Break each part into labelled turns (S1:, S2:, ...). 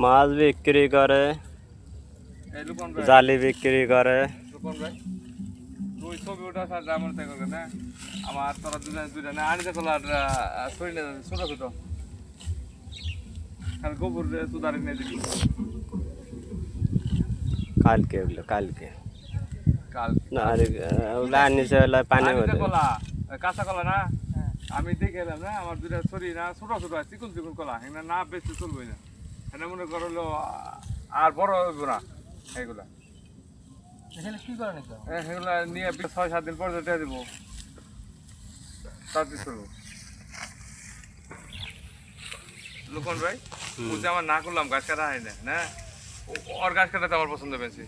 S1: মাছ বিক্রি করে, জালি বিক্রি করে।
S2: আমার তোরা দুজনে না আনিতে তোলা শরীরে ছোট ছোট খালি গোবর তুদারি নিয়ে দিবি
S1: কালকে ওগুলো কালকে
S2: কাল
S1: না আর ওগুলো আনিছে ওগুলো পানি হতে
S2: কলা কাঁচা কলা না আমি দেখে এলাম না আমার দুটা শরীর না ছোট ছোট চিকুন চিকুন কলা এখানে না বেশি চলবে না এখানে মনে করলো আর বড় হইব না এইগুলা
S3: কি করে নাকি
S2: এগুলা নিয়ে 6-7 দিন পর যেতে দেব তাতে চলবো লোকন ভাই বুঝে আমার না করলাম গাছ কাটা হয় না না ওর গাছ কাটাতে আমার পছন্দ বেশি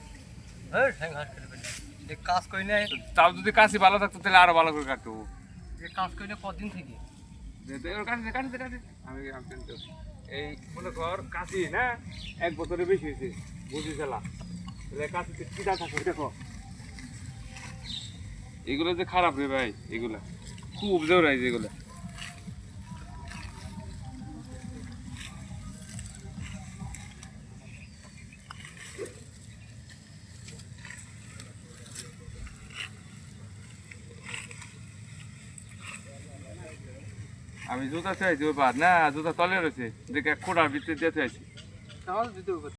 S3: কাজ করি না
S2: তাও যদি কাশি ভালো থাকতো তাহলে আরো ভালো করে কাটতো
S3: কাজ করি না কদিন থেকে
S2: আমি এই মনে কর কাশি না 1 বছরের বেশি হয়েছে বুঝি চালা কাশিতে কিটা থাকে দেখো এগুলো যে খারাপ রে ভাই এগুলা খুব জোরাই যেগুলা আমি জুতা চাইছি ওই বাদ না জুতা তলে রয়েছে দেখে খোঁড়ার ভিতরে দিয়ে চাইছি
S3: তাহলে দিতে